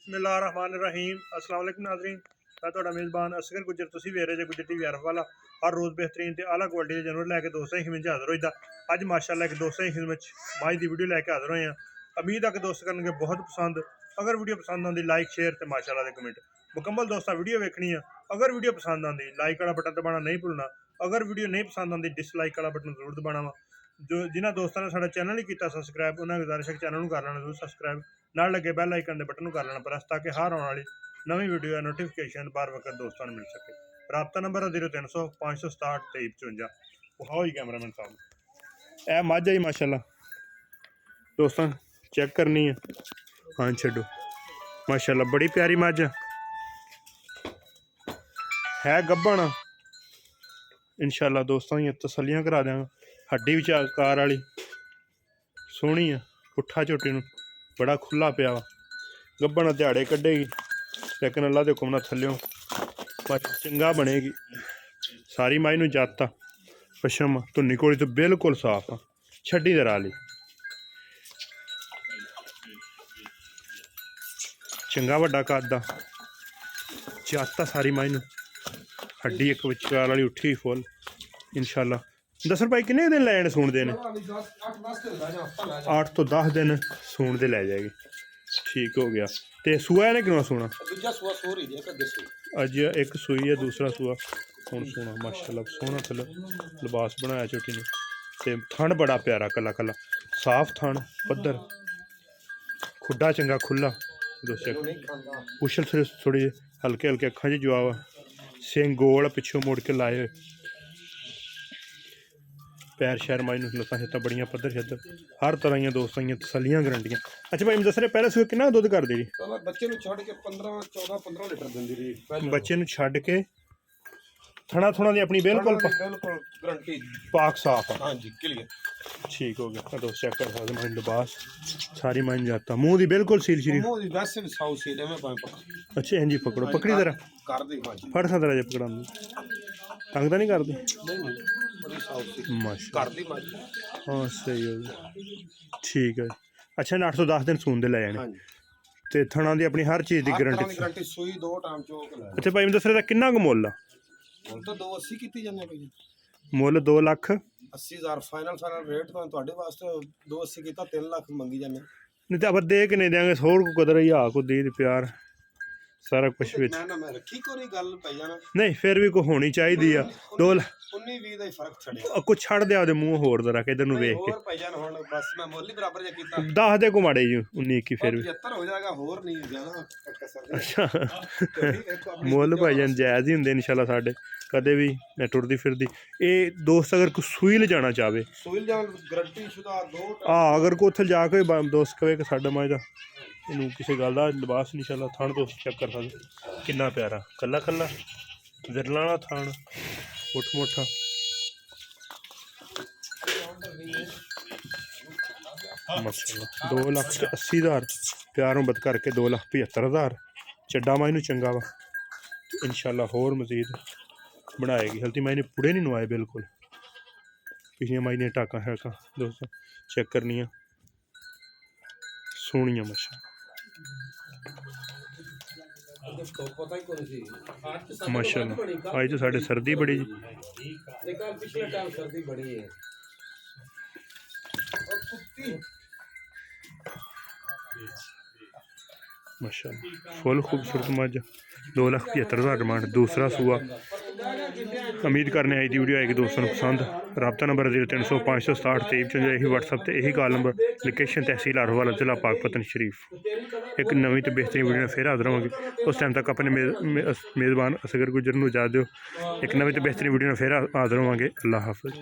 बिस्मिल्लाहिर्रहमानिर्रहीम अस्सलाम वालेकुम नाज़रीन। मैं तुहाडा मेज़बान असगर गुजर, तुसीं वेख रहे जे गुजर टीवी अरब वाला। हर रोज़ बेहतरीन ते आला क्वालिटी के जानवर लैके दोस्तों ही हाजिर होईदा। अज माशाअल्लाह एक दोस्तों ही मज की वीडियो लैके हाजिर होए हैं। उम्मीद है कि दोस्त करनगे बहुत पसंद। अगर वीडियो पसंद आती लाइक शेयर तो माशाअल्लाह दे कमेंट मुकम्मल दोस्तों वीडियो वेखनी है। अगर वीडियो पसंद आती लाइक वाला बटन दबाना नहीं भूलना। अगर वीडियो नहीं पसंद आती डिसलाइक वाला बटन जरूर दबाना वा। जो जिन्होंने दोस्तों ने साडा चैनल ही किया सबसक्राइब उन्होंने गुजारिश है चैनल कर लेना जरूर सबसक्राइब, नाल लगे बैल आइकन के बटन कर लेना प्रेस ताकि हर आने वाली नवी वीडियो या नोटिफिकेशन बार वक्त दोस्तों को मिल सके। रबता नंबर है 0300 567 2355। वो ही कैमरामैन साहब ए मझ आई माशाल्लाह दोस्तों चेक करनी है। हाँ छो माशाल्लाह बड़ी प्यारी मझ है गब्बन इंशाल्लाह दोस्तों ये तसलियां करा देंगे। हड्डी भी कार वाली सोहनी है, पुट्ठा झोटी बड़ा खुला पिया वा गब्बन दिहाड़े कड्डेगी लेकिन अल्लाह के हुक्म नाल थल्लियों चंगा बनेगी। सारी माई नूं जाता पशम धुन्नी घोड़ी तो बिल्कुल साफ आ छड्डी दे राली चंगा वड्डा कद आ जाता सारी माई नूं हड्डी एक विचकार वाली उठी फुल इंशाल्लाह। दस भाई किन्ने दिन लै जाने सूण देने 8 तो 10 दिन सूण दे लै जाएगी। ठीक हो गया तो सूआ है ना कितना सोना अज एक सूई है दूसरा सूआ हूँ सोना माशाल्लाह सोहना थल्ले लिबास बनाया झोटी ने ते थन बड़ा प्यारा कला कला साफ थन पद्धर खुड्डा चंगा खुला दोस्तों पुछल थोड़ी हल्के हल्के अखा च जवाब सिंह गोल पिछों मुड़ के लाए पैर शैर माई लत्तां शत्तां बड़ियां पद्धर शद्धर हर तरह दियां दोस्तों तसलियां गारंटियां। अच्छा भाई दस रहे पहले सूए कितना दुध कर दी बच्चे छड़ के 15-14-15 लीटर दिंदी रही बच्चे छड़ के थना थुना दी अपनी बिल्कुल गारंटी पाक साफ है। हां जी क्लियर ठीक हो गया दोस्त चेक कर सकते माइन लिबास सारी माइन जाता मुंह दी बिल्कुल सील शरीफ मुंह दी वैसे भी साउ सील है मैं पकड़। अच्छा हां जी पकड़ो पकड़ी जरा कर दी हां जी फड़ सा जरा जे पकड़ांदी तंग तो नहीं करदी नहीं बड़ी साउ सील माशा कर दी मां हाँ सही हो गया ठीक है। अच्छा 8 तो 10 दिन सून दे लै जाने ते थना दी अपनी हर चीज़ की गारंटी सूई 2 टाइम चोक ले। अच्छा भाई दस रहे किन्ना कु मुल मुल तो 280 कीती जाने कोई मुल 2,80,000 फाइनल रेट तो ਤੁਹਾਡੇ ਵਾਸਤੇ 280 ਕੀਤਾ 3 ਲੱਖ ਮੰਗੀ ਜਾਂਦੇ नहीं तो आप दे के नहीं देंगे होर को कदर ही को दी प्यार सारा कुछ विच मैं रखी कोई गल पै जाना नहीं फिर भी को होनी चाहिए 2 19-20 ਦਾ ਹੀ ਫਰਕ ਛੜਿਆ कुछ छड़ दे आपदे मूंह होर जरा के इधर नु देख के ਹੋਰ ਪੈ ਜਾਣ ਹੁਣ ਬਸ ਮੈਂ ਮੁੱਲ ਹੀ ਬਰਾਬਰ ਜਿਹਾ ਕੀਤਾ 10 दे को माड़े जी 19 की फिर भी 75 ਹੋ ਜਾਏਗਾ ਹੋਰ ਨਹੀਂ ਜਾਣਾ अच्छा मुल भाई जान जायज़ ही होंगे इंशाल्लाह साढ़े कदे भी टुरदी फिरदी ये दोस्त अगर कोई सूई ले जाना चाहे सूई जान गारंटी शुदा 2 हाँ अगर कोई उत्थे जाके दोस्त कहे कि साडा माई दा इनू किसी गल दा लिबास इंशाल्लाह थान दोस्त चेक कर सकते कितना प्यारा कला कला विरला वाला थान मुठ मुठा माशाल्लाह 2,80,000 प्यारों बद करके 2,75,000 चड्डा माई नू चंगा वा इंशाल्लाह होर मजीद बनाएगी। हल्ती माई ने पुड़े नहीं नवाए बिल्कुल पिछलियां माई ने टाका हैका दोस्तों चेक करनिया सोहनियां माशाल्लाह माशाल्लाह आज तो साढ़े सर्दी बड़ी जी माशाल्लाह फुल खूबसूरत मज 2,75,000 डिमांड दूसरा सूआ। उम्मीद करने आई थी वीडियो आएगी दोस्तों को पसंद। रबता नंबर 0300 567 2355 यही व्हाट्सअप से यही कॉल नंबर लोकेशन तहसील अरवाला जिला पाकपतन शरीफ। एक नवी तो बेहतरीन वीडियो फिर हाजिर होंगे उस टाइम तक अपने मेज़बान असगर गुजर को इजाज़त दो। एक नवी तो बेहतरीन वीडियो फिर हाजिर होंगे। अल्लाह हाफिज़।